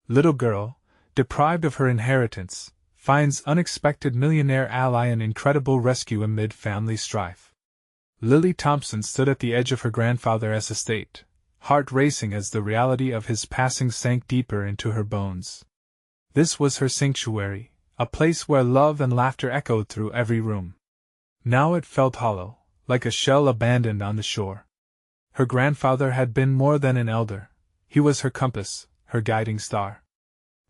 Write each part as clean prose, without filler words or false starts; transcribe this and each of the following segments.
Little girl, deprived of her inheritance, finds unexpected millionaire ally and incredible rescue amid family strife. Lily Thompson stood at the edge of her grandfather's estate, heart racing as the reality of his passing sank deeper into her bones. This was her sanctuary, a place where love and laughter echoed through every room. Now it felt hollow, like a shell abandoned on the shore. Her grandfather had been more than an elder. He was her compass, her guiding star.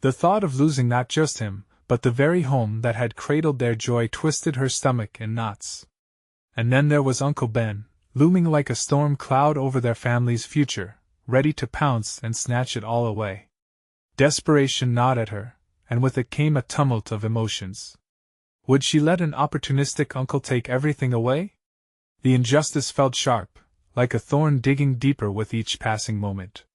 The thought of losing not just him, but the very home that had cradled their joy twisted her stomach in knots. And then there was Uncle Ben, looming like a storm cloud over their family's future, ready to pounce and snatch it all away. Desperation gnawed at her, and with it came a tumult of emotions. Would she let an opportunistic uncle take everything away? The injustice felt sharp, like a thorn digging deeper with each passing moment.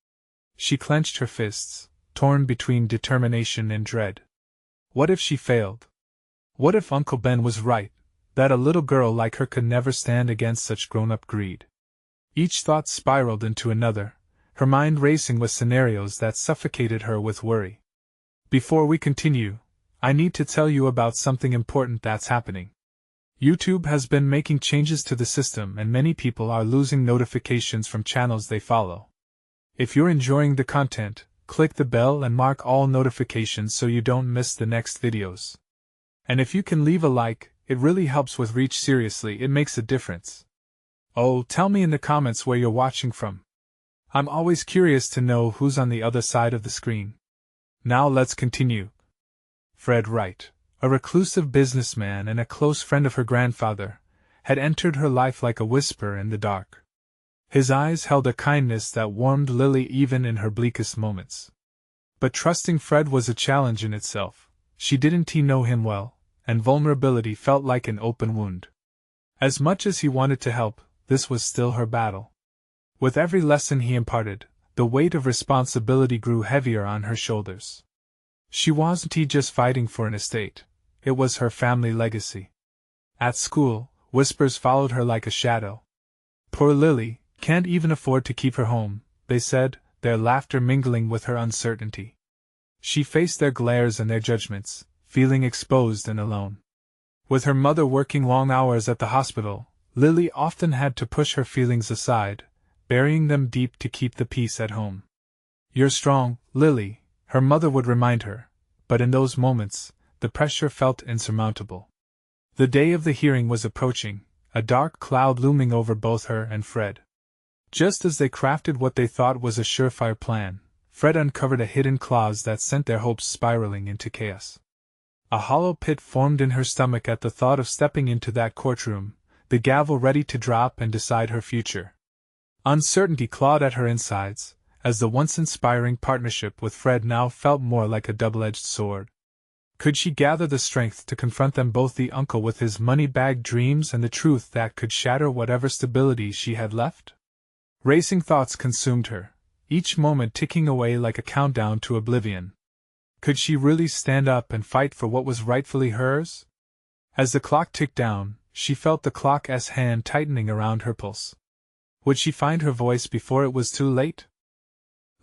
She clenched her fists, torn between determination and dread. What if she failed? What if Uncle Ben was right, that a little girl like her could never stand against such grown-up greed? Each thought spiraled into another, her mind racing with scenarios that suffocated her with worry. Before we continue, I need to tell you about something important that's happening. YouTube has been making changes to the system and many people are losing notifications from channels they follow. If you're enjoying the content, click the bell and mark all notifications so you don't miss the next videos. And if you can leave a like, it really helps with reach. Seriously, it makes a difference. Oh, tell me in the comments where you're watching from. I'm always curious to know who's on the other side of the screen. Now let's continue. Fred Wright, a reclusive businessman and a close friend of her grandfather, had entered her life like a whisper in the dark. His eyes held a kindness that warmed Lily even in her bleakest moments. But trusting Fred was a challenge in itself. She didn't know him well, and vulnerability felt like an open wound. As much as he wanted to help, this was still her battle. With every lesson he imparted, the weight of responsibility grew heavier on her shoulders. She wasn't just fighting for an estate, it was her family legacy. At school, whispers followed her like a shadow. Poor Lily, can't even afford to keep her home, they said, their laughter mingling with her uncertainty. She faced their glares and their judgments, feeling exposed and alone. With her mother working long hours at the hospital, Lily often had to push her feelings aside, burying them deep to keep the peace at home. "You're strong, Lily," her mother would remind her, but in those moments, the pressure felt insurmountable. The day of the hearing was approaching, a dark cloud looming over both her and Fred. Just as they crafted what they thought was a surefire plan, Fred uncovered a hidden clause that sent their hopes spiraling into chaos. A hollow pit formed in her stomach at the thought of stepping into that courtroom, the gavel ready to drop and decide her future. Uncertainty clawed at her insides, as the once inspiring partnership with Fred now felt more like a double-edged sword. Could she gather the strength to confront them both, the uncle with his money-bagged dreams and the truth that could shatter whatever stability she had left? Racing thoughts consumed her, each moment ticking away like a countdown to oblivion. Could she really stand up and fight for what was rightfully hers? As the clock ticked down, she felt the clock's hand tightening around her pulse. Would she find her voice before it was too late?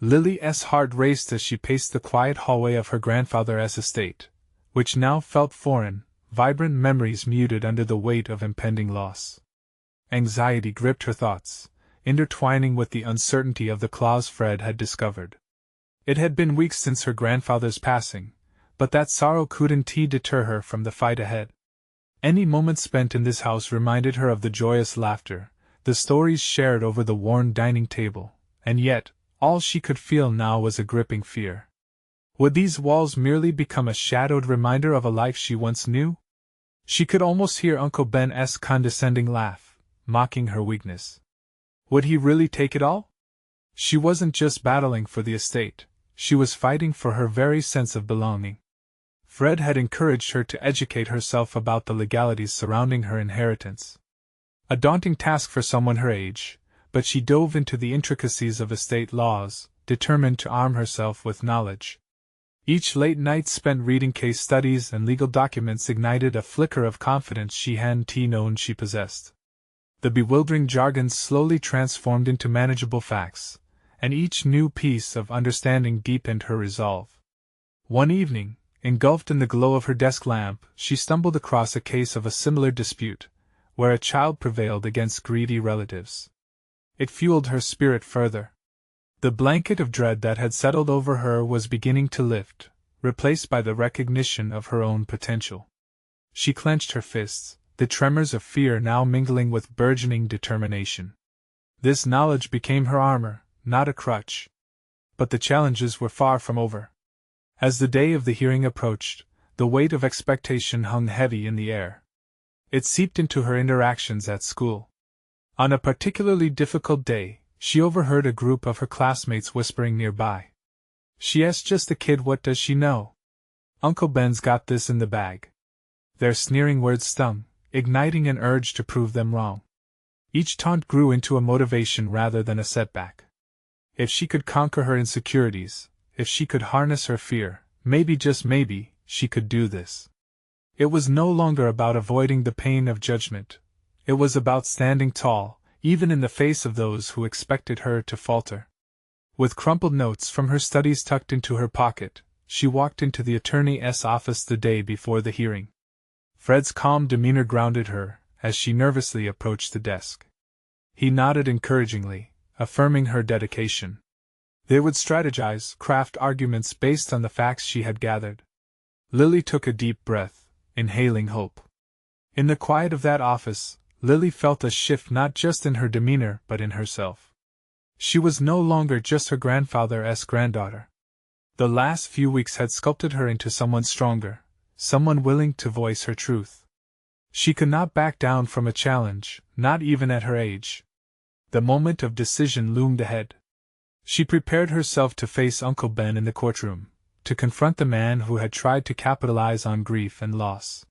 Lily's heart raced as she paced the quiet hallway of her grandfather's estate, which now felt foreign, vibrant memories muted under the weight of impending loss. Anxiety gripped her thoughts, intertwining with the uncertainty of the clause Fred had discovered. It had been weeks since her grandfather's passing, but that sorrow couldn't deter her from the fight ahead. Any moment spent in this house reminded her of the joyous laughter, the stories shared over the worn dining table, and yet, all she could feel now was a gripping fear. Would these walls merely become a shadowed reminder of a life she once knew? She could almost hear Uncle Ben's condescending laugh, mocking her weakness. Would he really take it all? She wasn't just battling for the estate, she was fighting for her very sense of belonging. Fred had encouraged her to educate herself about the legalities surrounding her inheritance. A daunting task for someone her age, but she dove into the intricacies of estate laws, determined to arm herself with knowledge. Each late night spent reading case studies and legal documents ignited a flicker of confidence she hadn't known she possessed. The bewildering jargon slowly transformed into manageable facts, and each new piece of understanding deepened her resolve. One evening, engulfed in the glow of her desk lamp, she stumbled across a case of a similar dispute, where a child prevailed against greedy relatives. It fueled her spirit further. The blanket of dread that had settled over her was beginning to lift, replaced by the recognition of her own potential. She clenched her fists, the tremors of fear now mingling with burgeoning determination. This knowledge became her armor, not a crutch. But the challenges were far from over. As the day of the hearing approached, the weight of expectation hung heavy in the air. It seeped into her interactions at school. On a particularly difficult day, she overheard a group of her classmates whispering nearby. "She asked just the kid, what does she know? Uncle Ben's got this in the bag." Their sneering words stung, igniting an urge to prove them wrong. Each taunt grew into a motivation rather than a setback. If she could conquer her insecurities, if she could harness her fear, maybe, just maybe, she could do this. It was no longer about avoiding the pain of judgment. It was about standing tall, even in the face of those who expected her to falter. With crumpled notes from her studies tucked into her pocket, she walked into the attorney's office the day before the hearing. Fred's calm demeanor grounded her as she nervously approached the desk. He nodded encouragingly, affirming her dedication. They would strategize, craft arguments based on the facts she had gathered. Lily took a deep breath, inhaling hope. In the quiet of that office, Lily felt a shift not just in her demeanor but in herself. She was no longer just her grandfather's granddaughter. The last few weeks had sculpted her into someone stronger, someone willing to voice her truth. She could not back down from a challenge, not even at her age. The moment of decision loomed ahead. She prepared herself to face Uncle Ben in the courtroom, to confront the man who had tried to capitalize on grief and loss.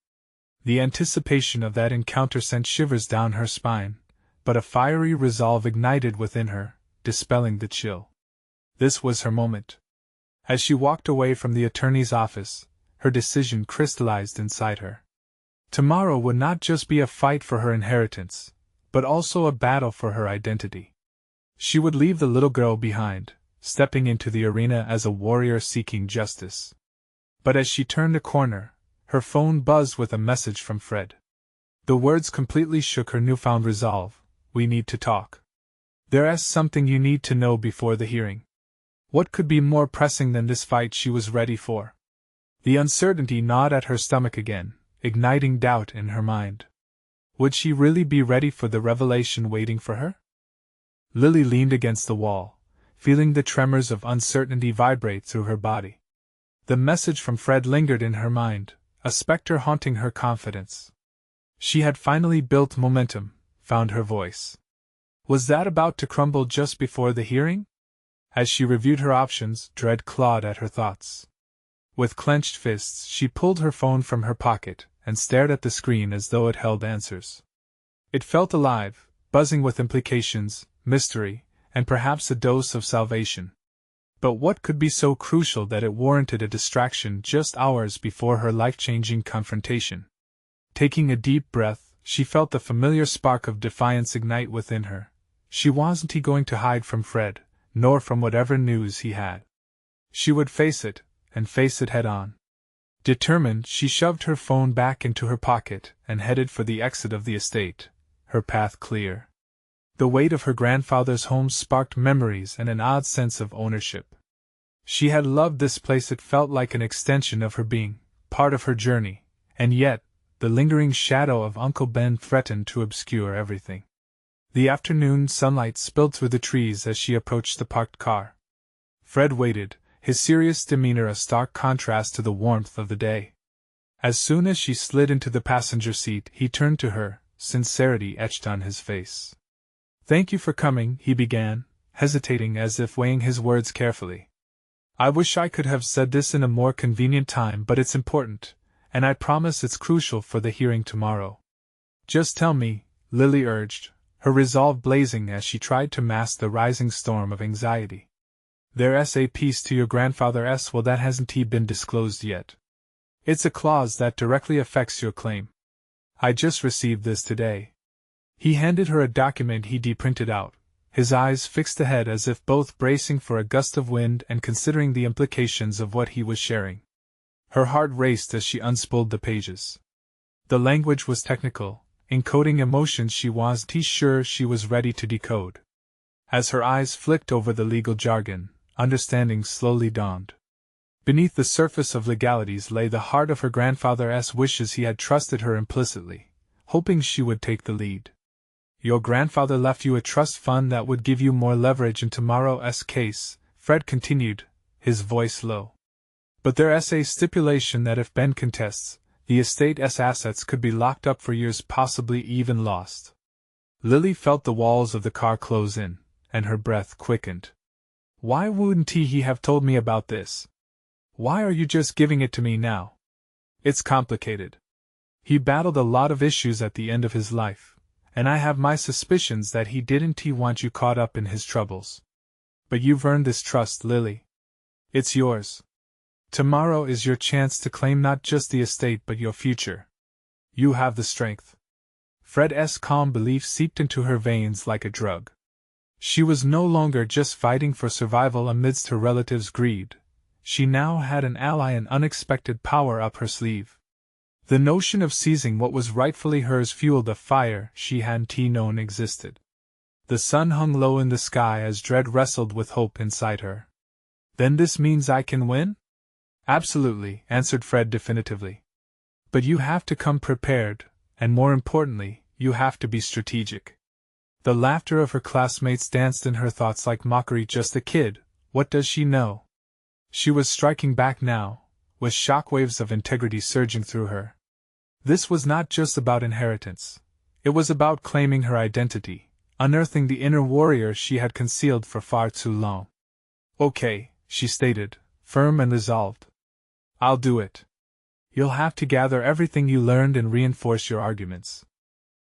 The anticipation of that encounter sent shivers down her spine, but a fiery resolve ignited within her, dispelling the chill. This was her moment. As she walked away from the attorney's office, her decision crystallized inside her. Tomorrow would not just be a fight for her inheritance, but also a battle for her identity. She would leave the little girl behind, stepping into the arena as a warrior seeking justice. But as she turned a corner, her phone buzzed with a message from Fred. The words completely shook her newfound resolve. "We need to talk. There's something you need to know before the hearing." What could be more pressing than this fight she was ready for? The uncertainty gnawed at her stomach again, igniting doubt in her mind. Would she really be ready for the revelation waiting for her? Lily leaned against the wall, feeling the tremors of uncertainty vibrate through her body. The message from Fred lingered in her mind, a specter haunting her confidence. She had finally built momentum, found her voice. Was that about to crumble just before the hearing? As she reviewed her options, dread clawed at her thoughts. With clenched fists, she pulled her phone from her pocket and stared at the screen as though it held answers. It felt alive, buzzing with implications, mystery, and perhaps a dose of salvation. But what could be so crucial that it warranted a distraction just hours before her life-changing confrontation? Taking a deep breath, she felt the familiar spark of defiance ignite within her. She wasn't going to hide from Fred, nor from whatever news he had. She would face it, and face it head-on. Determined, she shoved her phone back into her pocket and headed for the exit of the estate, her path clear. The weight of her grandfather's home sparked memories and an odd sense of ownership. She had loved this place. It felt like an extension of her being, part of her journey, and yet, the lingering shadow of Uncle Ben threatened to obscure everything. The afternoon sunlight spilled through the trees as she approached the parked car. Fred waited, his serious demeanor a stark contrast to the warmth of the day. As soon as she slid into the passenger seat, he turned to her, sincerity etched on his face. "Thank you for coming," he began, hesitating as if weighing his words carefully. "I wish I could have said this in a more convenient time, but it's important, and I promise it's crucial for the hearing tomorrow." "Just tell me," Lily urged, her resolve blazing as she tried to mask the rising storm of anxiety. "There's a piece to your grandfather's will that hasn't been disclosed yet. It's a clause that directly affects your claim. I just received this today." He handed her a document he'd printed out, his eyes fixed ahead as if both bracing for a gust of wind and considering the implications of what he was sharing. Her heart raced as she unspooled the pages. The language was technical, encoding emotions she wasn't sure she was ready to decode. As her eyes flicked over the legal jargon, understanding slowly dawned. Beneath the surface of legalities lay the heart of her grandfather's wishes. He had trusted her implicitly, hoping she would take the lead. Your grandfather left you a trust fund that would give you more leverage in tomorrow's case, Fred continued, his voice low. But there's a stipulation that if Ben contests, the estate's assets could be locked up for years, possibly even lost. Lily felt the walls of the car close in, and her breath quickened. Why wouldn't he have told me about this? Why are you just giving it to me now? It's complicated. He battled a lot of issues at the end of his life, and I have my suspicions that he didn't want you caught up in his troubles. But you've earned this trust, Lily. It's yours. Tomorrow is your chance to claim not just the estate but your future. You have the strength. Fred's calm belief seeped into her veins like a drug. She was no longer just fighting for survival amidst her relatives' greed. She now had an ally and unexpected power up her sleeve. The notion of seizing what was rightfully hers fueled a fire she hadn't known existed. The sun hung low in the sky as dread wrestled with hope inside her. Then this means I can win? Absolutely, answered Fred definitively. But you have to come prepared, and more importantly, you have to be strategic. The laughter of her classmates danced in her thoughts like mockery. Just a kid, what does she know? She was striking back now, with shockwaves of integrity surging through her. This was not just about inheritance. It was about claiming her identity, unearthing the inner warrior she had concealed for far too long. Okay, she stated, firm and resolved. I'll do it. You'll have to gather everything you learned and reinforce your arguments.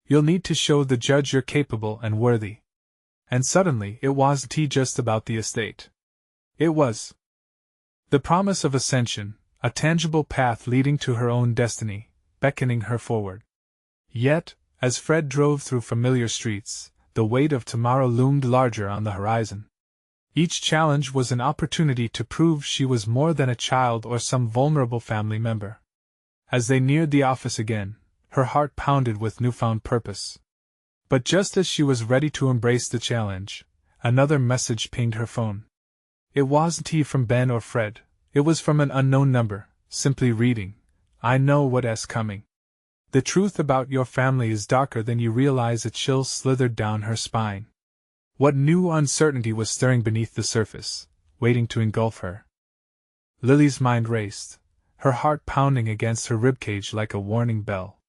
You'll need to show the judge you're capable and worthy. And suddenly, it wasn't just about the estate. It was the promise of ascension, a tangible path leading to her own destiny, beckoning her forward. Yet, as Fred drove through familiar streets, the weight of tomorrow loomed larger on the horizon. Each challenge was an opportunity to prove she was more than a child or some vulnerable family member. As they neared the office again, her heart pounded with newfound purpose. But just as she was ready to embrace the challenge, another message pinged her phone. It wasn't from Ben or Fred, it was from an unknown number, simply reading, I know what's coming. The truth about your family is darker than you realize. A chill slithered down her spine. What new uncertainty was stirring beneath the surface, waiting to engulf her? Lily's mind raced, her heart pounding against her ribcage like a warning bell.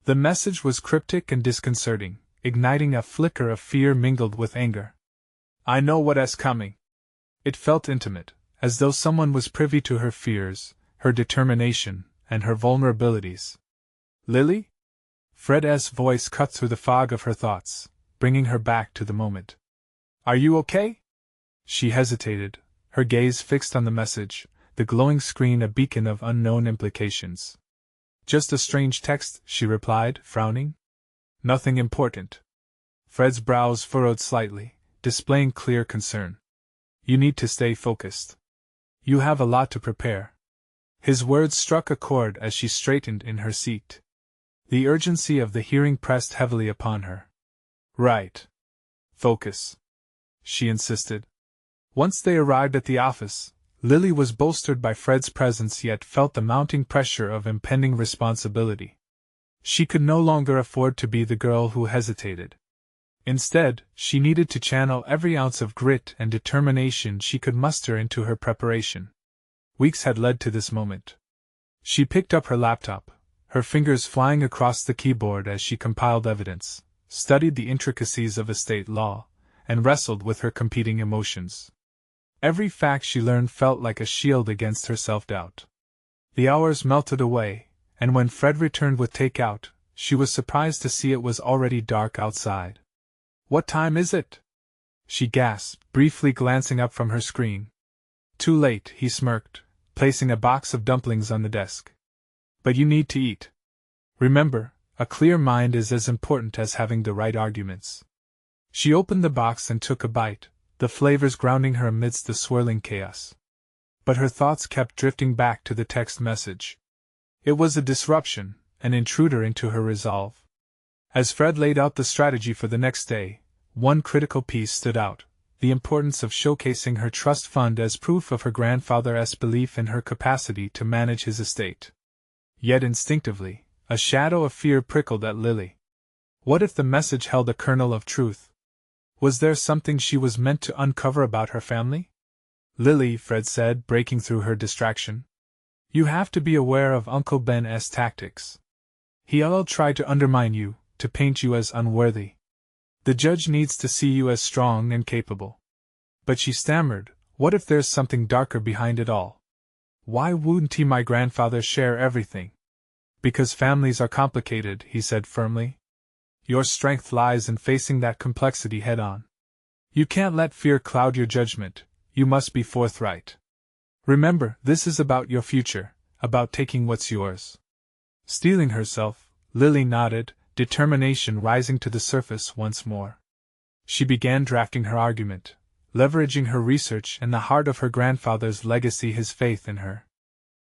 The message was cryptic and disconcerting, igniting a flicker of fear mingled with anger. I know what's coming. It felt intimate, as though someone was privy to her fears, her determination, and her vulnerabilities. Lily? Fred's voice cut through the fog of her thoughts, bringing her back to the moment. Are you okay? She hesitated, her gaze fixed on the message, the glowing screen a beacon of unknown implications. Just a strange text, she replied, frowning. Nothing important. Fred's brows furrowed slightly, displaying clear concern. You need to stay focused. You have a lot to prepare. His words struck a chord as she straightened in her seat. The urgency of the hearing pressed heavily upon her. Right. Focus. She insisted. Once they arrived at the office, Lily was bolstered by Fred's presence yet felt the mounting pressure of impending responsibility. She could no longer afford to be the girl who hesitated. Instead, she needed to channel every ounce of grit and determination she could muster into her preparation. Weeks had led to this moment. She picked up her laptop, her fingers flying across the keyboard as she compiled evidence, studied the intricacies of estate law, and wrestled with her competing emotions. Every fact she learned felt like a shield against her self-doubt. The hours melted away, and when Fred returned with takeout, she was surprised to see it was already dark outside. What time is it? She gasped, briefly glancing up from her screen. Too late, he smirked, placing a box of dumplings on the desk. But you need to eat. Remember, a clear mind is as important as having the right arguments. She opened the box and took a bite, the flavors grounding her amidst the swirling chaos. but her thoughts kept drifting back to the text message. It was a disruption, an intruder into her resolve. As Fred laid out the strategy for the next day, one critical piece stood out: the importance of showcasing her trust fund as proof of her grandfather's belief in her capacity to manage his estate. Yet instinctively, a shadow of fear prickled at Lily. What if the message held a kernel of truth? Was there something she was meant to uncover about her family? Lily, Fred said, breaking through her distraction. You have to be aware of Uncle Ben's tactics. He'll try to undermine you, to paint you as unworthy. The judge needs to see you as strong and capable. But she stammered, what if there's something darker behind it all? Why wouldn't my grandfather share everything? Because families are complicated, he said firmly. Your strength lies in facing that complexity head on. You can't let fear cloud your judgment, you must be forthright. Remember, this is about your future, about taking what's yours. Steeling herself, Lily nodded, determination rising to the surface once more. She began drafting her argument, leveraging her research and the heart of her grandfather's legacy, his faith in her.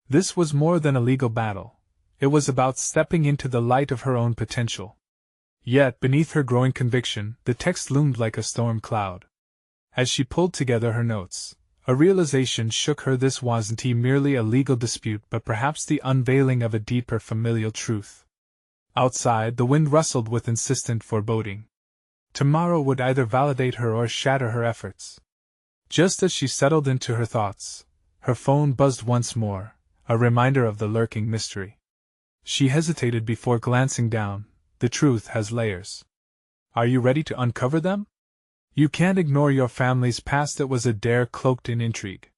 This was more than a legal battle. It was about stepping into the light of her own potential. Yet, beneath her growing conviction, the text loomed like a storm cloud. As she pulled together her notes, a realization shook her: this wasn't merely a legal dispute, but perhaps the unveiling of a deeper familial truth. Outside, the wind rustled with insistent foreboding. Tomorrow would either validate her or shatter her efforts. Just as she settled into her thoughts, her phone buzzed once more, a reminder of the lurking mystery. She hesitated before glancing down. The truth has layers. Are you ready to uncover them? You can't ignore your family's past. It was a dare cloaked in intrigue.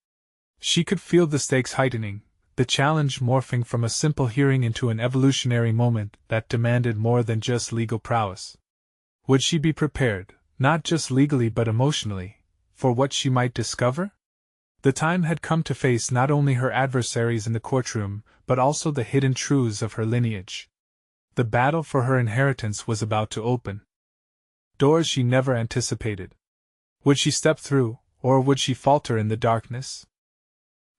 She could feel the stakes heightening, the challenge morphing from a simple hearing into an evolutionary moment that demanded more than just legal prowess. Would she be prepared, not just legally but emotionally, for what she might discover? The time had come to face not only her adversaries in the courtroom, but also the hidden truths of her lineage. The battle for her inheritance was about to open. Doors she never anticipated. Would she step through, or would she falter in the darkness?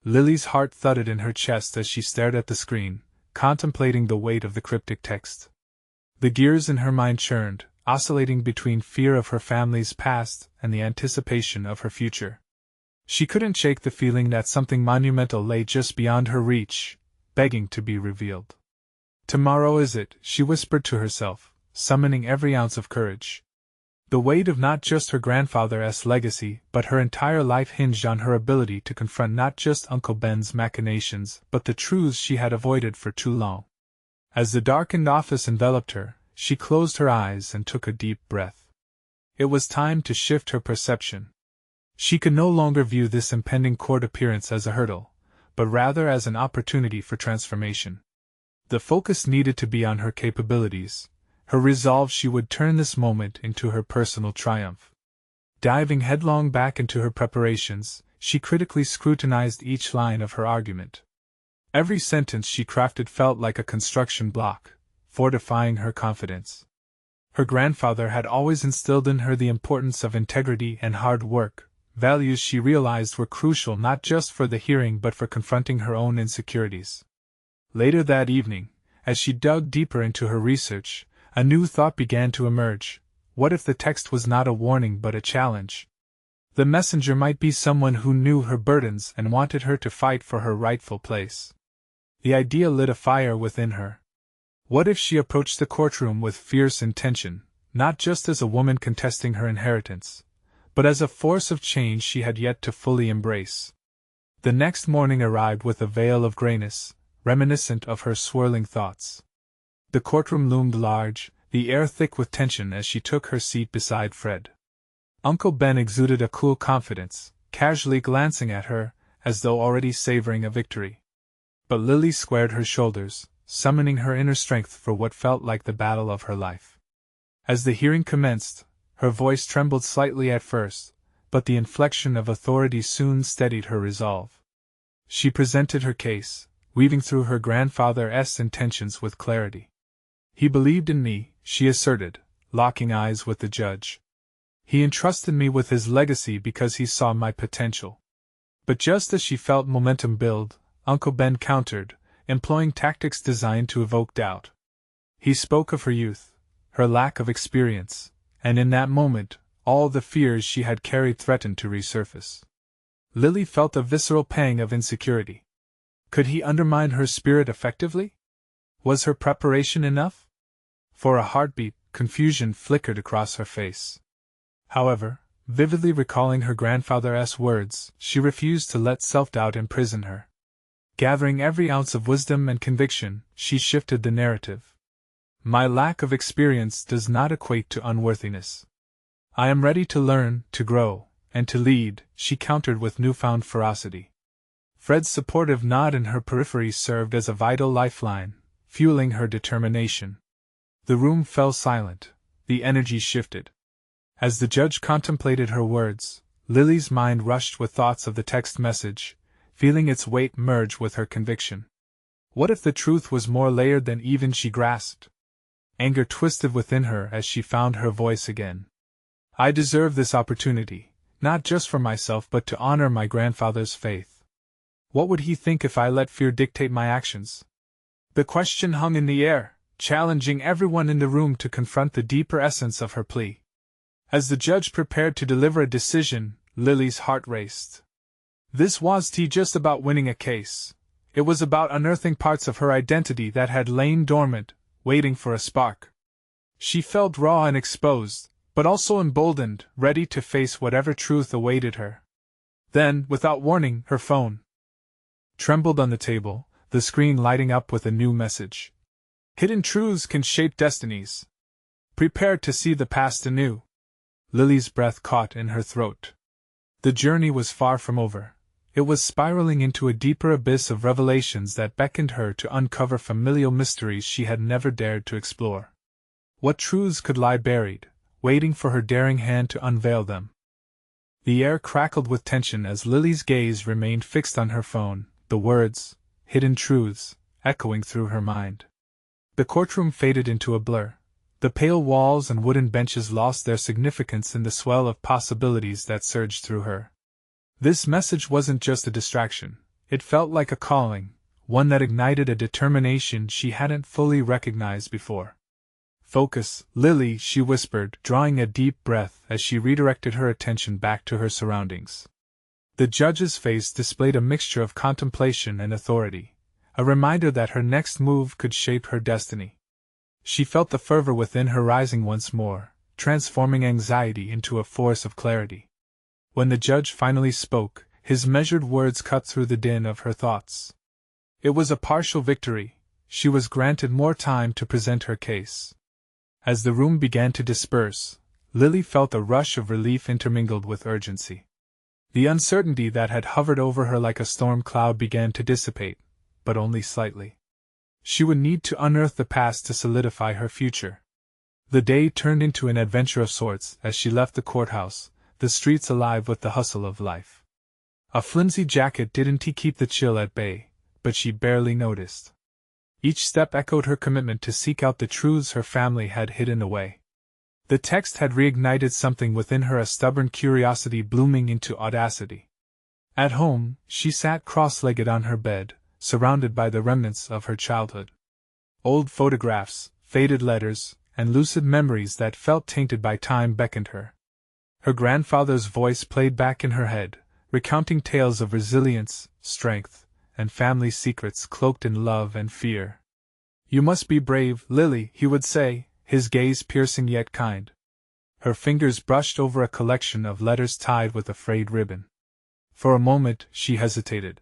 Lily's heart thudded in her chest as she stared at the screen, contemplating the weight of the cryptic text. The gears in her mind churned, oscillating between fear of her family's past and the anticipation of her future. She couldn't shake the feeling that something monumental lay just beyond her reach, begging to be revealed. Tomorrow is it, she whispered to herself, summoning every ounce of courage. The weight of not just her grandfather's legacy, but her entire life hinged on her ability to confront not just Uncle Ben's machinations, but the truths she had avoided for too long. As the darkened office enveloped her, she closed her eyes and took a deep breath. It was time to shift her perception. She could no longer view this impending court appearance as a hurdle, but rather as an opportunity for transformation. The focus needed to be on her capabilities, her resolve she would turn this moment into her personal triumph. Diving headlong back into her preparations, she critically scrutinized each line of her argument. Every sentence she crafted felt like a construction block, fortifying her confidence. Her grandfather had always instilled in her the importance of integrity and hard work, values she realized were crucial not just for the hearing but for confronting her own insecurities. Later that evening, as she dug deeper into her research, a new thought began to emerge. What if the text was not a warning but a challenge? The messenger might be someone who knew her burdens and wanted her to fight for her rightful place. The idea lit a fire within her. What if she approached the courtroom with fierce intention, not just as a woman contesting her inheritance, but as a force of change she had yet to fully embrace? The next morning arrived with a veil of grayness, reminiscent of her swirling thoughts. The courtroom loomed large, the air thick with tension as she took her seat beside Fred. Uncle Ben exuded a cool confidence, casually glancing at her, as though already savoring a victory. But Lily squared her shoulders, summoning her inner strength for what felt like the battle of her life. As the hearing commenced, her voice trembled slightly at first, but the inflection of authority soon steadied her resolve. She presented her case, weaving through her grandfather's intentions with clarity. He believed in me, she asserted, locking eyes with the judge. He entrusted me with his legacy because he saw my potential. But just as she felt momentum build, Uncle Ben countered, employing tactics designed to evoke doubt. He spoke of her youth, her lack of experience, and in that moment, all the fears she had carried threatened to resurface. Lily felt a visceral pang of insecurity. Could he undermine her spirit effectively? Was her preparation enough? For a heartbeat, confusion flickered across her face. However, vividly recalling her grandfather's words, she refused to let self-doubt imprison her. Gathering every ounce of wisdom and conviction, she shifted the narrative. My lack of experience does not equate to unworthiness. I am ready to learn, to grow, and to lead, she countered with newfound ferocity. Fred's supportive nod in her periphery served as a vital lifeline, fueling her determination. The room fell silent, the energy shifted. As the judge contemplated her words, Lily's mind rushed with thoughts of the text message, feeling its weight merge with her conviction. What if the truth was more layered than even she grasped? Anger twisted within her as she found her voice again. I deserve this opportunity, not just for myself but to honor my grandfather's faith. What would he think if I let fear dictate my actions? The question hung in the air, challenging everyone in the room to confront the deeper essence of her plea. As the judge prepared to deliver a decision, Lily's heart raced. This wasn't just about winning a case. It was about unearthing parts of her identity that had lain dormant, waiting for a spark. She felt raw and exposed, but also emboldened, ready to face whatever truth awaited her. Then, without warning, her phone trembled on the table, the screen lighting up with a new message. Hidden truths can shape destinies. Prepare to see the past anew. Lily's breath caught in her throat. The journey was far from over. It was spiraling into a deeper abyss of revelations that beckoned her to uncover familial mysteries she had never dared to explore. What truths could lie buried, waiting for her daring hand to unveil them? The air crackled with tension as Lily's gaze remained fixed on her phone, the words, hidden truths, echoing through her mind. The courtroom faded into a blur. The pale walls and wooden benches lost their significance in the swell of possibilities that surged through her. This message wasn't just a distraction, it felt like a calling, one that ignited a determination she hadn't fully recognized before. Focus, Lily, she whispered, drawing a deep breath as she redirected her attention back to her surroundings. The judge's face displayed a mixture of contemplation and authority, a reminder that her next move could shape her destiny. She felt the fervor within her rising once more, transforming anxiety into a force of clarity. When the judge finally spoke, his measured words cut through the din of her thoughts. It was a partial victory. She was granted more time to present her case. As the room began to disperse, Lily felt a rush of relief intermingled with urgency. The uncertainty that had hovered over her like a storm cloud began to dissipate, but only slightly. She would need to unearth the past to solidify her future. The day turned into an adventure of sorts as she left the courthouse, the streets alive with the hustle of life. A flimsy jacket didn't keep the chill at bay, but she barely noticed. Each step echoed her commitment to seek out the truths her family had hidden away. The text had reignited something within her, a stubborn curiosity blooming into audacity. At home, she sat cross-legged on her bed, surrounded by the remnants of her childhood. Old photographs, faded letters, and lucid memories that felt tainted by time beckoned her. Her grandfather's voice played back in her head, recounting tales of resilience, strength, and family secrets cloaked in love and fear. You must be brave, Lily, he would say, his gaze piercing yet kind. Her fingers brushed over a collection of letters tied with a frayed ribbon. For a moment, she hesitated.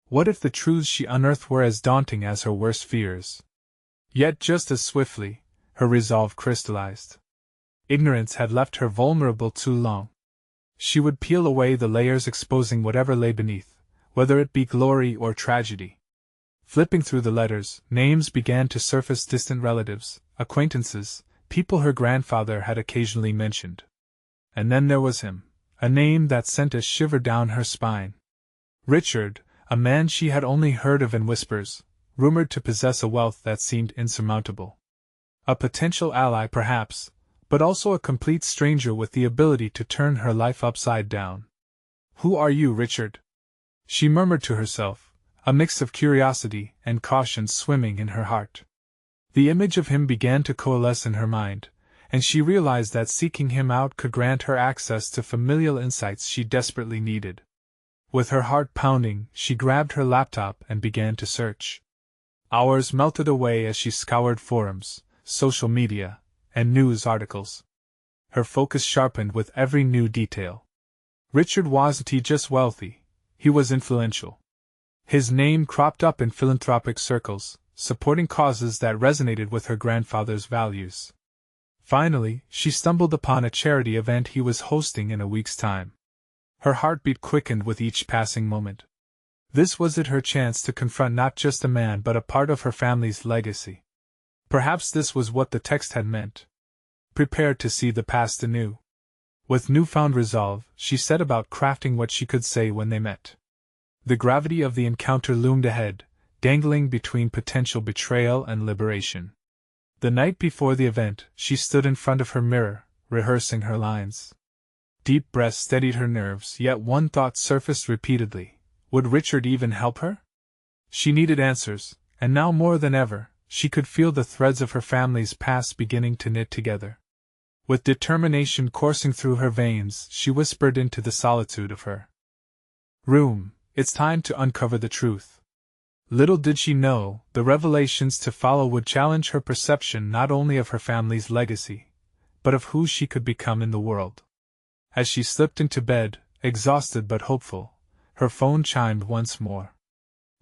What if the truths she unearthed were as daunting as her worst fears? Yet just as swiftly, her resolve crystallized. Ignorance had left her vulnerable too long. She would peel away the layers, exposing whatever lay beneath, whether it be glory or tragedy. Flipping through the letters, names began to surface: distant relatives, acquaintances, people her grandfather had occasionally mentioned. And then there was him, a name that sent a shiver down her spine. Richard, a man she had only heard of in whispers, rumored to possess a wealth that seemed insurmountable. A potential ally, perhaps, but also a complete stranger with the ability to turn her life upside down. Who are you, Richard? she murmured to herself, a mix of curiosity and caution swimming in her heart. The image of him began to coalesce in her mind, and she realized that seeking him out could grant her access to familial insights she desperately needed. With her heart pounding, she grabbed her laptop and began to search. Hours melted away as she scoured forums, social media, and news articles. Her focus sharpened with every new detail. Richard wasn't just wealthy, he was influential. His name cropped up in philanthropic circles, supporting causes that resonated with her grandfather's values. Finally, she stumbled upon a charity event he was hosting in a week's time. Her heartbeat quickened with each passing moment. This was her chance to confront not just a man but a part of her family's legacy. Perhaps this was what the text had meant. Prepared to see the past anew. With newfound resolve, she set about crafting what she could say when they met. The gravity of the encounter loomed ahead, dangling between potential betrayal and liberation. The night before the event, she stood in front of her mirror, rehearsing her lines. Deep breaths steadied her nerves, yet one thought surfaced repeatedly. Would Richard even help her? She needed answers, and now more than ever, she could feel the threads of her family's past beginning to knit together. With determination coursing through her veins, she whispered into the solitude of her room, "It's time to uncover the truth." Little did she know, the revelations to follow would challenge her perception not only of her family's legacy, but of who she could become in the world. As she slipped into bed, exhausted but hopeful, her phone chimed once more.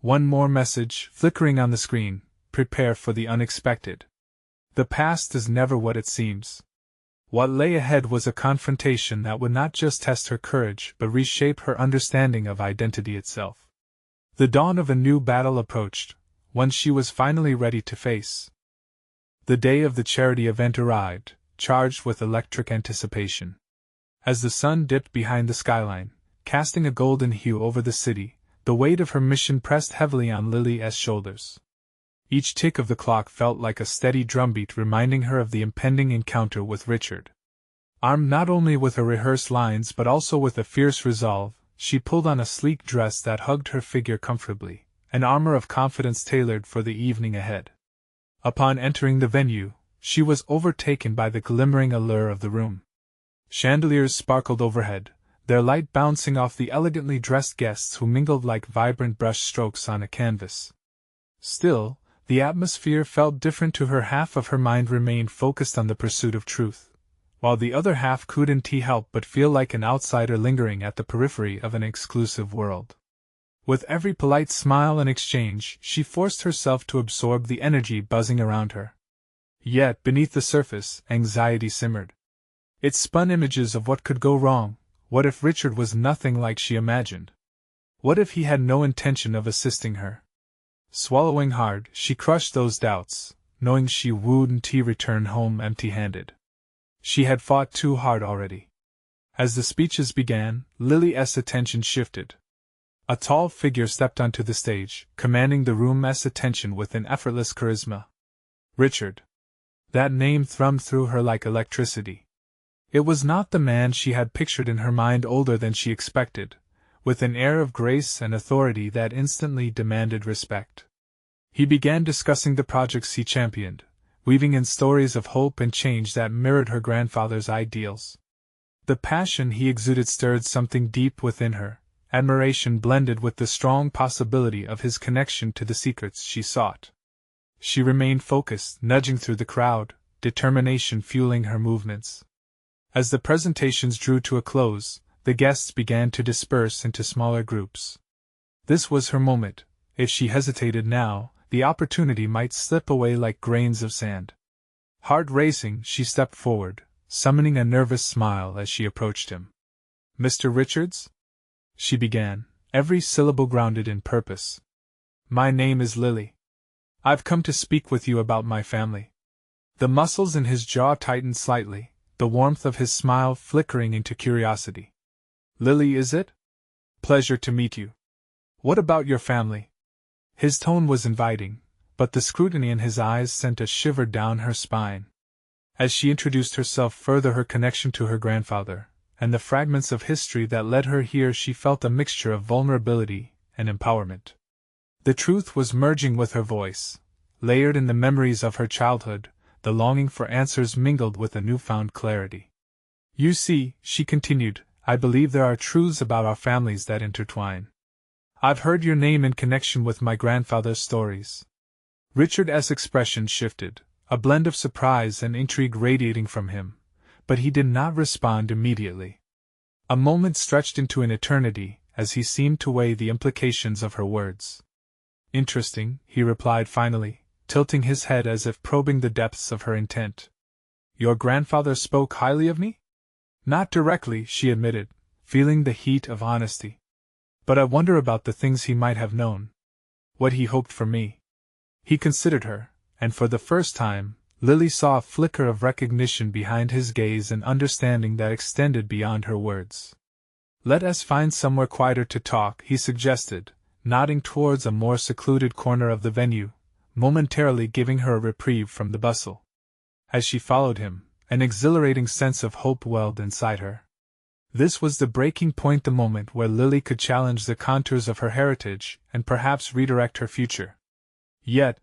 One more message, flickering on the screen: prepare for the unexpected. The past is never what it seems. What lay ahead was a confrontation that would not just test her courage but reshape her understanding of identity itself. The dawn of a new battle approached, one she was finally ready to face. The day of the charity event arrived, charged with electric anticipation. As the sun dipped behind the skyline, casting a golden hue over the city, the weight of her mission pressed heavily on Lily's shoulders. Each tick of the clock felt like a steady drumbeat reminding her of the impending encounter with Richard. Armed not only with her rehearsed lines but also with a fierce resolve, she pulled on a sleek dress that hugged her figure comfortably, an armor of confidence tailored for the evening ahead. Upon entering the venue, she was overtaken by the glimmering allure of the room. Chandeliers sparkled overhead, their light bouncing off the elegantly dressed guests who mingled like vibrant brush strokes on a canvas. Still, the atmosphere felt different to her. Half of her mind remained focused on the pursuit of truth, while the other half couldn't help but feel like an outsider lingering at the periphery of an exclusive world. With every polite smile and exchange, she forced herself to absorb the energy buzzing around her. Yet, beneath the surface, anxiety simmered. It spun images of what could go wrong. What if Richard was nothing like she imagined? What if he had no intention of assisting her? Swallowing hard, she crushed those doubts, knowing she wouldn't return home empty-handed. She had fought too hard already. As the speeches began, Lily's attention shifted. A tall figure stepped onto the stage, commanding the room's attention with an effortless charisma. Richard. That name thrummed through her like electricity. It was not the man she had pictured in her mind, older than she expected, with an air of grace and authority that instantly demanded respect. He began discussing the projects he championed, weaving in stories of hope and change that mirrored her grandfather's ideals. The passion he exuded stirred something deep within her, admiration blended with the strong possibility of his connection to the secrets she sought. She remained focused, nudging through the crowd, determination fueling her movements. As the presentations drew to a close, the guests began to disperse into smaller groups. This was her moment. If she hesitated now, the opportunity might slip away like grains of sand. Heart racing, she stepped forward, summoning a nervous smile as she approached him. "Mr. Richards?" she began, every syllable grounded in purpose. "My name is Lily. I've come to speak with you about my family." The muscles in his jaw tightened slightly, the warmth of his smile flickering into curiosity. "Lily, is it? Pleasure to meet you. What about your family?" His tone was inviting, but the scrutiny in his eyes sent a shiver down her spine. As she introduced herself further, her connection to her grandfather, and the fragments of history that led her here, she felt a mixture of vulnerability, and empowerment. The truth was merging with her voice, layered in the memories of her childhood, the longing for answers mingled with a newfound clarity. You see, she continued, I believe there are truths about our families that intertwine. I've heard your name in connection with my grandfather's stories. Richard's expression shifted, a blend of surprise and intrigue radiating from him, but he did not respond immediately. A moment stretched into an eternity, as he seemed to weigh the implications of her words. Interesting, he replied finally, tilting his head as if probing the depths of her intent. Your grandfather spoke highly of me? Not directly, she admitted, feeling the heat of honesty. But I wonder about the things he might have known. What he hoped for me. He considered her, and for the first time, Lily saw a flicker of recognition behind his gaze and understanding that extended beyond her words. Let us find somewhere quieter to talk, he suggested, nodding towards a more secluded corner of the venue, momentarily giving her a reprieve from the bustle. As she followed him, an exhilarating sense of hope welled inside her. This was the breaking point, the moment where Lily could challenge the contours of her heritage and perhaps redirect her future. Yet,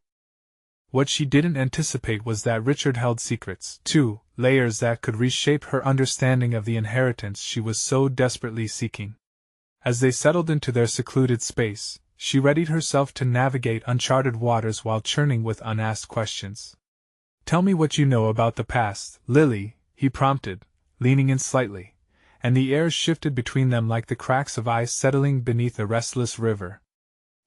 what she didn't anticipate was that Richard held secrets, too, layers that could reshape her understanding of the inheritance she was so desperately seeking. As they settled into their secluded space, she readied herself to navigate uncharted waters while churning with unasked questions. Tell me what you know about the past, Lily, he prompted, leaning in slightly, and the air shifted between them like the cracks of ice settling beneath a restless river.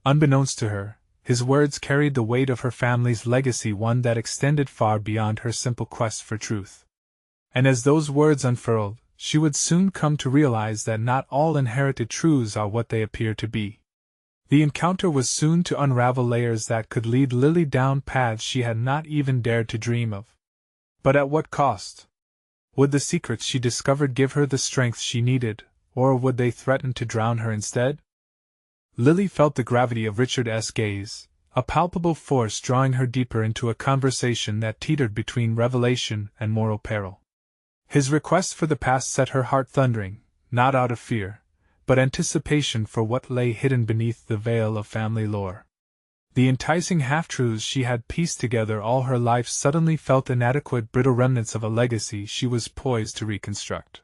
Unbeknownst to her, his words carried the weight of her family's legacy, one that extended far beyond her simple quest for truth. And as those words unfurled, she would soon come to realize that not all inherited truths are what they appear to be. The encounter was soon to unravel layers that could lead Lily down paths she had not even dared to dream of. But at what cost? Would the secrets she discovered give her the strength she needed, or would they threaten to drown her instead? Lily felt the gravity of Richard's gaze, a palpable force drawing her deeper into a conversation that teetered between revelation and moral peril. His request for the past set her heart thundering, not out of fear, but anticipation for what lay hidden beneath the veil of family lore. The enticing half-truths she had pieced together all her life suddenly felt inadequate, brittle remnants of a legacy she was poised to reconstruct.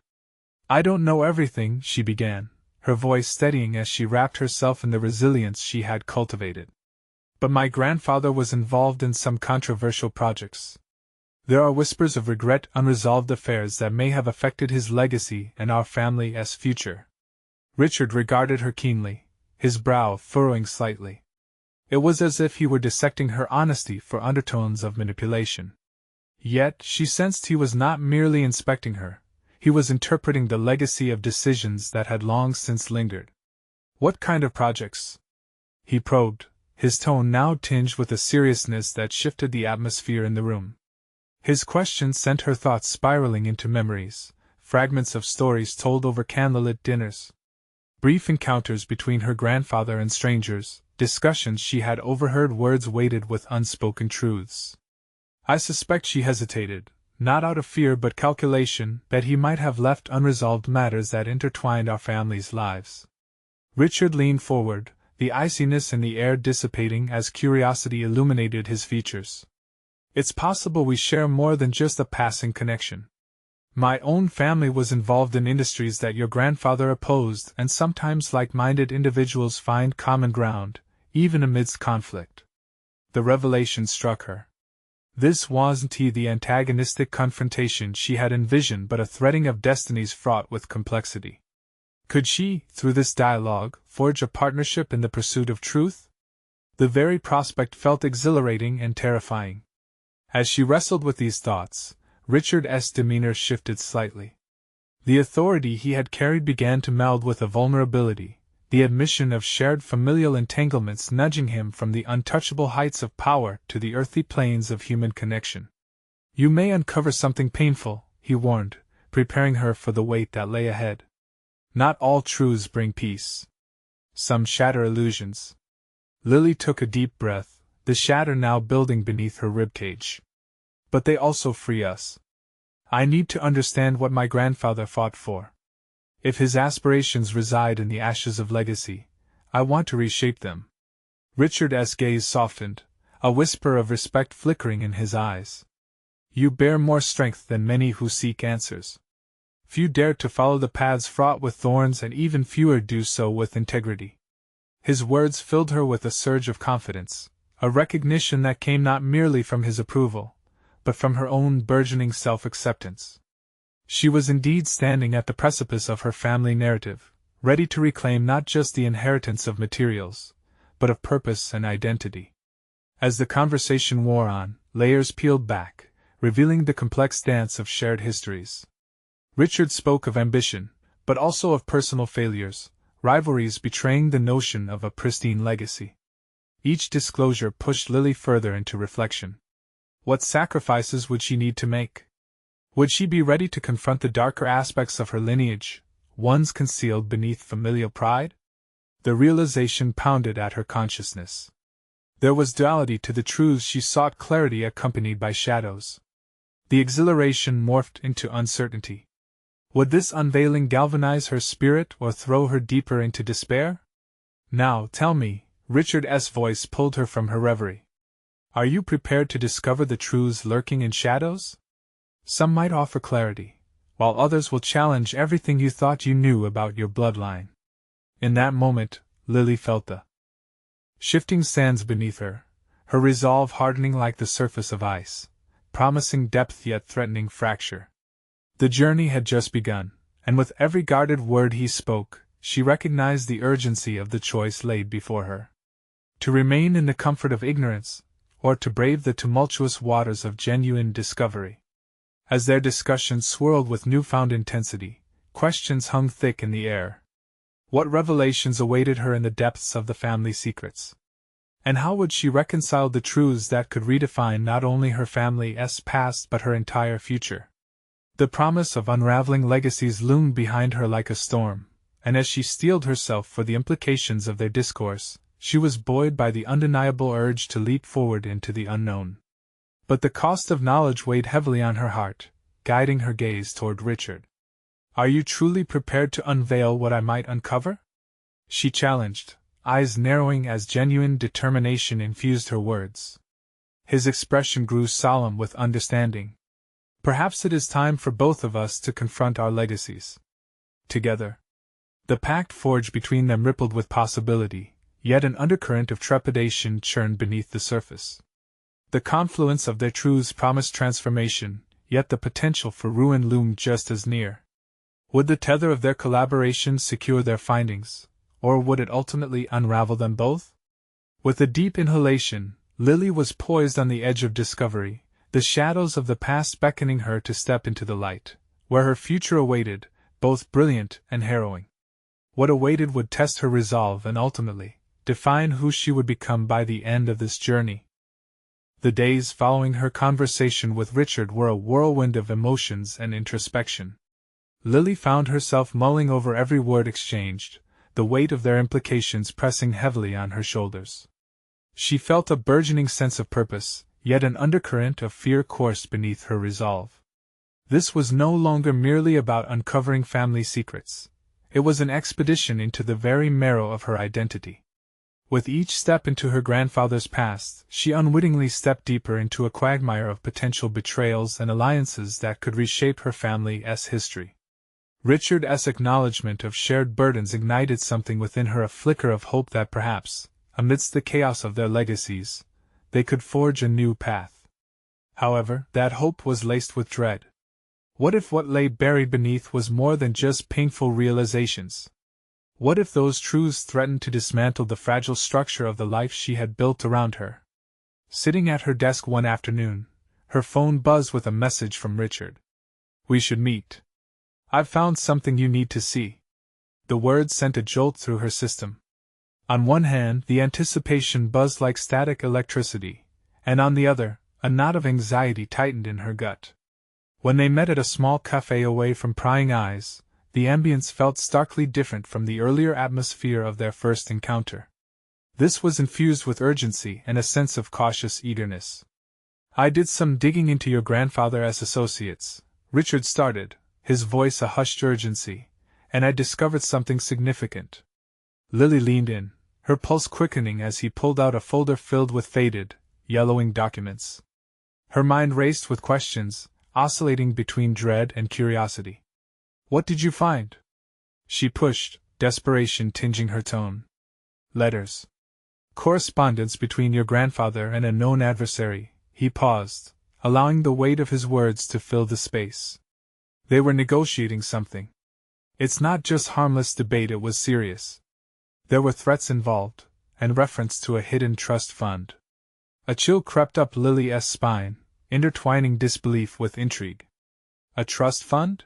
I don't know everything, she began, her voice steadying as she wrapped herself in the resilience she had cultivated. But my grandfather was involved in some controversial projects. There are whispers of regret, unresolved affairs that may have affected his legacy and our family's future. Richard regarded her keenly, his brow furrowing slightly. It was as if he were dissecting her honesty for undertones of manipulation. Yet she sensed he was not merely inspecting her. He was interpreting the legacy of decisions that had long since lingered. What kind of projects? He probed, his tone now tinged with a seriousness that shifted the atmosphere in the room. His question sent her thoughts spiraling into memories, fragments of stories told over candlelit dinners. Brief encounters between her grandfather and strangers, discussions she had overheard, words weighted with unspoken truths. I suspect she hesitated, not out of fear but calculation, that he might have left unresolved matters that intertwined our family's lives. Richard leaned forward, the iciness in the air dissipating as curiosity illuminated his features. It's possible we share more than just a passing connection. My own family was involved in industries that your grandfather opposed, and sometimes like-minded individuals find common ground, even amidst conflict. The revelation struck her. This wasn't the antagonistic confrontation she had envisioned, but a threading of destinies fraught with complexity. Could she, through this dialogue, forge a partnership in the pursuit of truth? The very prospect felt exhilarating and terrifying. As she wrestled with these thoughts, Richard's demeanor shifted slightly. The authority he had carried began to meld with a vulnerability, the admission of shared familial entanglements nudging him from the untouchable heights of power to the earthly planes of human connection. You may uncover something painful, he warned, preparing her for the weight that lay ahead. Not all truths bring peace. Some shatter illusions. Lily took a deep breath, the shatter now building beneath her ribcage. But they also free us. I need to understand what my grandfather fought for. If his aspirations reside in the ashes of legacy, I want to reshape them. Richard's gaze softened, a whisper of respect flickering in his eyes. You bear more strength than many who seek answers. Few dare to follow the paths fraught with thorns, and even fewer do so with integrity. His words filled her with a surge of confidence, a recognition that came not merely from his approval, but from her own burgeoning self-acceptance. She was indeed standing at the precipice of her family narrative, ready to reclaim not just the inheritance of materials, but of purpose and identity. As the conversation wore on, layers peeled back, revealing the complex dance of shared histories. Richard spoke of ambition, but also of personal failures, rivalries betraying the notion of a pristine legacy. Each disclosure pushed Lily further into reflection. What sacrifices would she need to make? Would she be ready to confront the darker aspects of her lineage, ones concealed beneath familial pride? The realization pounded at her consciousness. There was duality to the truths she sought, clarity accompanied by shadows. The exhilaration morphed into uncertainty. Would this unveiling galvanize her spirit or throw her deeper into despair? Now, tell me, Richard's voice pulled her from her reverie. Are you prepared to discover the truths lurking in shadows? Some might offer clarity, while others will challenge everything you thought you knew about your bloodline. In that moment, Lily felt the shifting sands beneath her, her resolve hardening like the surface of ice, promising depth yet threatening fracture. The journey had just begun, and with every guarded word he spoke, she recognized the urgency of the choice laid before her. To remain in the comfort of ignorance, or to brave the tumultuous waters of genuine discovery. As their discussion swirled with newfound intensity, questions hung thick in the air. What revelations awaited her in the depths of the family secrets? And how would she reconcile the truths that could redefine not only her family's past but her entire future? The promise of unraveling legacies loomed behind her like a storm, and as she steeled herself for the implications of their discourse, she was buoyed by the undeniable urge to leap forward into the unknown. But the cost of knowledge weighed heavily on her heart, guiding her gaze toward Richard. Are you truly prepared to unveil what I might uncover? She challenged, eyes narrowing as genuine determination infused her words. His expression grew solemn with understanding. Perhaps it is time for both of us to confront our legacies. Together. The pact forged between them rippled with possibility, yet an undercurrent of trepidation churned beneath the surface. The confluence of their truths promised transformation, yet the potential for ruin loomed just as near. Would the tether of their collaboration secure their findings, or would it ultimately unravel them both? With a deep inhalation, Lily was poised on the edge of discovery, the shadows of the past beckoning her to step into the light, where her future awaited, both brilliant and harrowing. What awaited would test her resolve and ultimately define who she would become by the end of this journey. The days following her conversation with Richard were a whirlwind of emotions and introspection. Lily found herself mulling over every word exchanged, the weight of their implications pressing heavily on her shoulders. She felt a burgeoning sense of purpose, yet an undercurrent of fear coursed beneath her resolve. This was no longer merely about uncovering family secrets. It was an expedition into the very marrow of her identity. With each step into her grandfather's past, she unwittingly stepped deeper into a quagmire of potential betrayals and alliances that could reshape her family's history. Richard's acknowledgement of shared burdens ignited something within her, a flicker of hope that perhaps, amidst the chaos of their legacies, they could forge a new path. However, that hope was laced with dread. What if what lay buried beneath was more than just painful realizations? What if those truths threatened to dismantle the fragile structure of the life she had built around her? Sitting at her desk one afternoon, her phone buzzed with a message from Richard. "We should meet. I've found something you need to see." The words sent a jolt through her system. On one hand, the anticipation buzzed like static electricity, and on the other, a knot of anxiety tightened in her gut. When they met at a small cafe away from prying eyes, the ambience felt starkly different from the earlier atmosphere of their first encounter. This was infused with urgency and a sense of cautious eagerness. "I did some digging into your grandfather's associates," Richard started, his voice a hushed urgency, "and I discovered something significant." Lily leaned in, her pulse quickening as he pulled out a folder filled with faded, yellowing documents. Her mind raced with questions, oscillating between dread and curiosity. "What did you find?" she pushed, desperation tinging her tone. "Letters. Correspondence between your grandfather and a known adversary." He paused, allowing the weight of his words to fill the space. "They were negotiating something. It's not just harmless debate, it was serious. There were threats involved, and reference to a hidden trust fund." A chill crept up Lily's spine, intertwining disbelief with intrigue. "A trust fund?"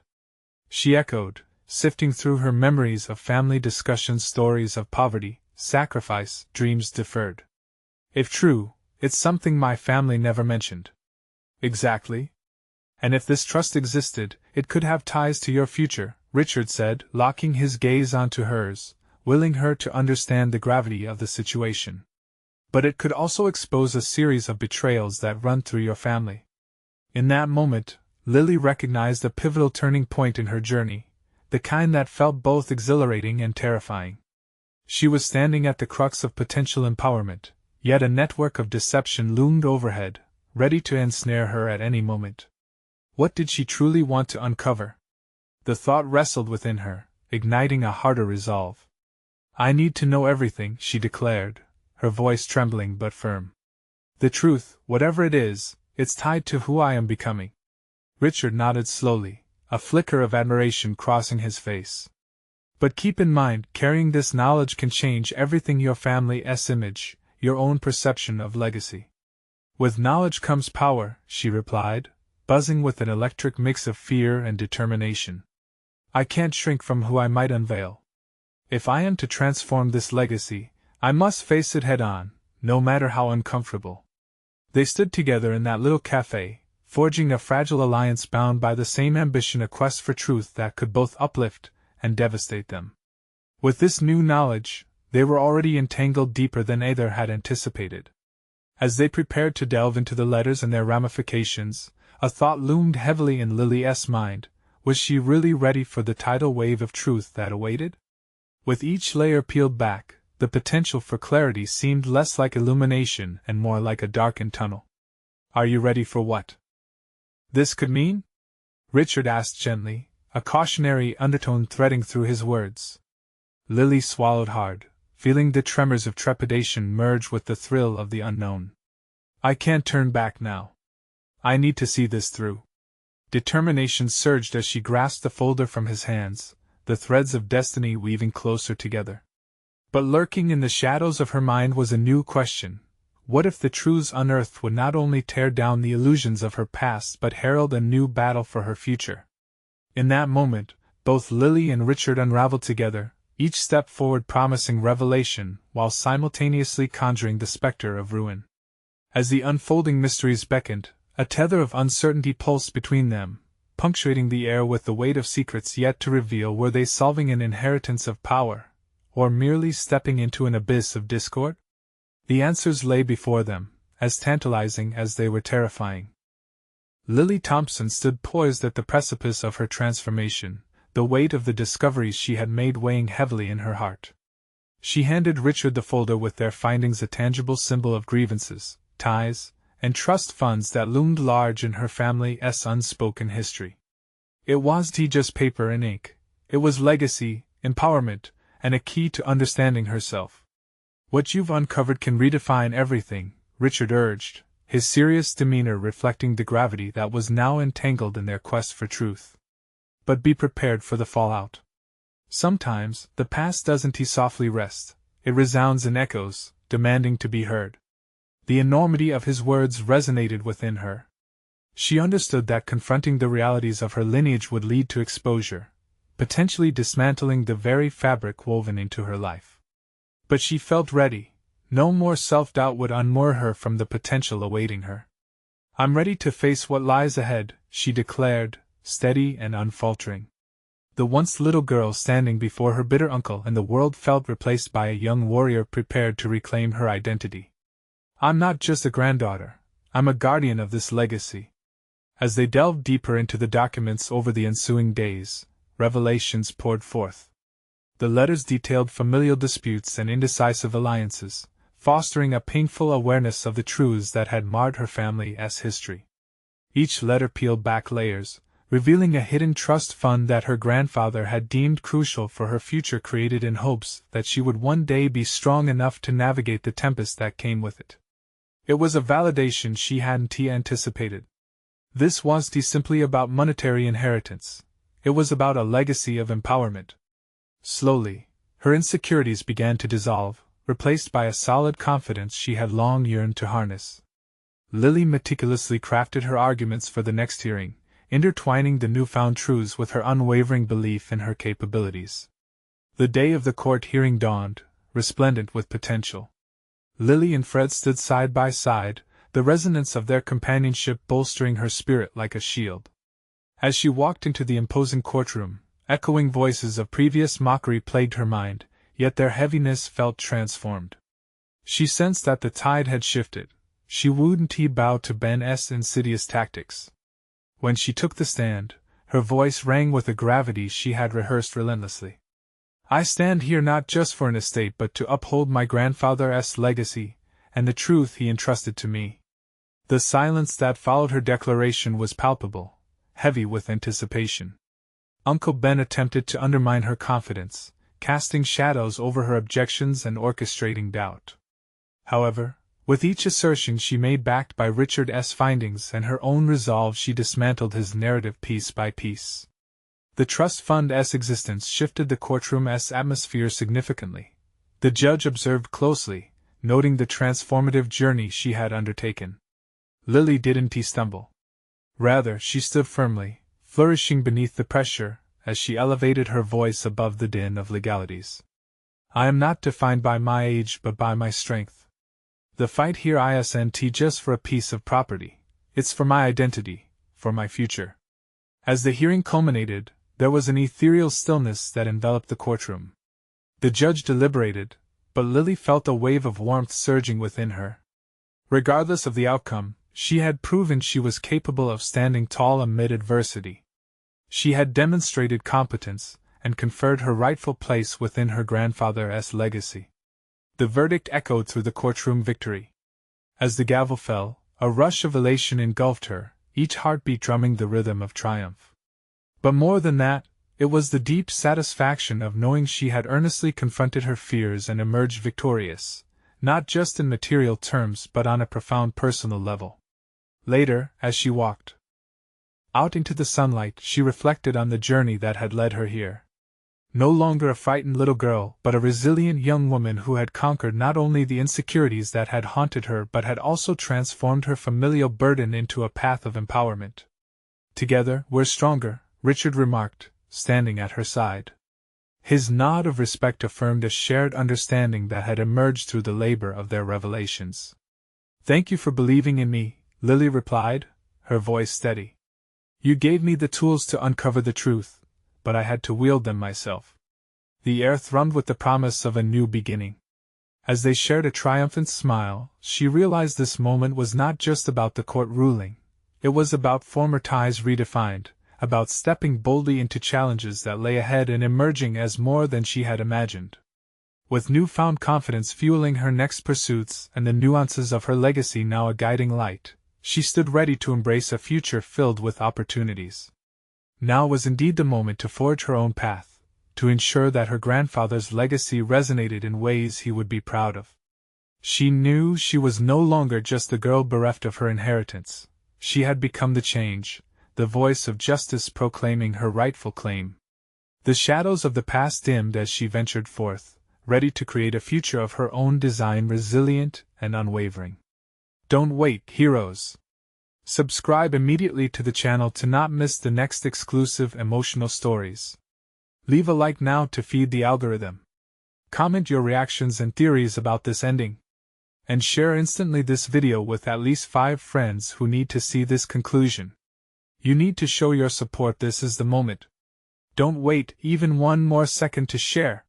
she echoed, sifting through her memories of family discussions, stories of poverty, sacrifice, dreams deferred. "If true, it's something my family never mentioned." "Exactly. And if this trust existed, it could have ties to your future," Richard said, locking his gaze onto hers, willing her to understand the gravity of the situation. "But it could also expose a series of betrayals that run through your family." In that moment, Lily recognized a pivotal turning point in her journey, the kind that felt both exhilarating and terrifying. She was standing at the crux of potential empowerment, yet a network of deception loomed overhead, ready to ensnare her at any moment. What did she truly want to uncover? The thought wrestled within her, igniting a harder resolve. "I need to know everything," she declared, her voice trembling but firm. "The truth, whatever it is, it's tied to who I am becoming." Richard nodded slowly, a flicker of admiration crossing his face. "But keep in mind, carrying this knowledge can change everything: your family's image, your own perception of legacy." "With knowledge comes power," she replied, buzzing with an electric mix of fear and determination. "I can't shrink from who I might unveil. If I am to transform this legacy, I must face it head on, no matter how uncomfortable." They stood together in that little cafe, forging a fragile alliance bound by the same ambition, a quest for truth that could both uplift and devastate them. With this new knowledge, they were already entangled deeper than either had anticipated. As they prepared to delve into the letters and their ramifications, a thought loomed heavily in Lily's mind: was she really ready for the tidal wave of truth that awaited? With each layer peeled back, the potential for clarity seemed less like illumination and more like a darkened tunnel. "Are you ready for what this could mean?" Richard asked gently, a cautionary undertone threading through his words. Lily swallowed hard, feeling the tremors of trepidation merge with the thrill of the unknown. "I can't turn back now. I need to see this through." Determination surged as she grasped the folder from his hands, the threads of destiny weaving closer together. But lurking in the shadows of her mind was a new question. What if the truths unearthed would not only tear down the illusions of her past but herald a new battle for her future? In that moment, both Lily and Richard unraveled together, each step forward promising revelation while simultaneously conjuring the specter of ruin. As the unfolding mysteries beckoned, a tether of uncertainty pulsed between them, punctuating the air with the weight of secrets yet to reveal. Were they solving an inheritance of power, or merely stepping into an abyss of discord? The answers lay before them, as tantalizing as they were terrifying. Lily Thompson stood poised at the precipice of her transformation, the weight of the discoveries she had made weighing heavily in her heart. She handed Richard the folder with their findings, a tangible symbol of grievances, ties, and trust funds that loomed large in her family's unspoken history. It wasn't just paper and ink. It was legacy, empowerment, and a key to understanding herself. "What you've uncovered can redefine everything," Richard urged, his serious demeanor reflecting the gravity that was now entangled in their quest for truth. "But be prepared for the fallout. Sometimes, the past doesn't softly rest, it resounds in echoes, demanding to be heard." The enormity of his words resonated within her. She understood that confronting the realities of her lineage would lead to exposure, potentially dismantling the very fabric woven into her life. But she felt ready. No more self-doubt would unmoor her from the potential awaiting her. "I'm ready to face what lies ahead," she declared, steady and unfaltering. The once little girl standing before her bitter uncle and the world felt replaced by a young warrior prepared to reclaim her identity. "I'm not just a granddaughter, I'm a guardian of this legacy." As they delved deeper into the documents over the ensuing days, revelations poured forth. The letters detailed familial disputes and indecisive alliances, fostering a painful awareness of the truths that had marred her family's history. Each letter peeled back layers, revealing a hidden trust fund that her grandfather had deemed crucial for her future, created in hopes that she would one day be strong enough to navigate the tempest that came with it. It was a validation she hadn't anticipated. This wasn't simply about monetary inheritance. It was about a legacy of empowerment. Slowly, her insecurities began to dissolve, replaced by a solid confidence she had long yearned to harness. Lily meticulously crafted her arguments for the next hearing, intertwining the newfound truths with her unwavering belief in her capabilities. The day of the court hearing dawned, resplendent with potential. Lily and Fred stood side by side, the resonance of their companionship bolstering her spirit like a shield. As she walked into the imposing courtroom, echoing voices of previous mockery plagued her mind, yet their heaviness felt transformed. She sensed that the tide had shifted. She wouldn't bow to Ben's insidious tactics. When she took the stand, her voice rang with a gravity she had rehearsed relentlessly. I stand here not just for an estate but to uphold my grandfather's legacy, and the truth he entrusted to me. The silence that followed her declaration was palpable, heavy with anticipation. Uncle Ben attempted to undermine her confidence, casting shadows over her objections and orchestrating doubt. However, with each assertion she made backed by Richard's findings and her own resolve, she dismantled his narrative piece by piece. The trust fund's existence shifted the courtroom's atmosphere significantly. The judge observed closely, noting the transformative journey she had undertaken. Lily didn't stumble. Rather, she stood firmly, flourishing beneath the pressure, as she elevated her voice above the din of legalities. I am not defined by my age but by my strength. The fight here isn't just for a piece of property, it's for my identity, for my future. As the hearing culminated, there was an ethereal stillness that enveloped the courtroom. The judge deliberated, but Lily felt a wave of warmth surging within her. Regardless of the outcome, she had proven she was capable of standing tall amid adversity. She had demonstrated competence, and conferred her rightful place within her grandfather's legacy. The verdict echoed through the courtroom victory. As the gavel fell, a rush of elation engulfed her, each heartbeat drumming the rhythm of triumph. But more than that, it was the deep satisfaction of knowing she had earnestly confronted her fears and emerged victorious, not just in material terms but on a profound personal level. Later, as she walked out into the sunlight, she reflected on the journey that had led her here. No longer a frightened little girl, but a resilient young woman who had conquered not only the insecurities that had haunted her but had also transformed her familial burden into a path of empowerment. Together, we're stronger, Richard remarked, standing at her side. His nod of respect affirmed a shared understanding that had emerged through the labor of their revelations. Thank you for believing in me, Lily replied, her voice steady. You gave me the tools to uncover the truth, but I had to wield them myself. The air thrummed with the promise of a new beginning. As they shared a triumphant smile, she realized this moment was not just about the court ruling. It was about former ties redefined, about stepping boldly into challenges that lay ahead and emerging as more than she had imagined. With newfound confidence fueling her next pursuits and the nuances of her legacy now a guiding light, she stood ready to embrace a future filled with opportunities. Now was indeed the moment to forge her own path, to ensure that her grandfather's legacy resonated in ways he would be proud of. She knew she was no longer just the girl bereft of her inheritance. She had become the change, the voice of justice proclaiming her rightful claim. The shadows of the past dimmed as she ventured forth, ready to create a future of her own design, resilient and unwavering. Don't wait, heroes! Subscribe immediately to the channel to not miss the next exclusive emotional stories. Leave a like now to feed the algorithm. Comment your reactions and theories about this ending. And share instantly this video with at least 5 friends who need to see this conclusion. You need to show your support. This is the moment. Don't wait even one more second to share.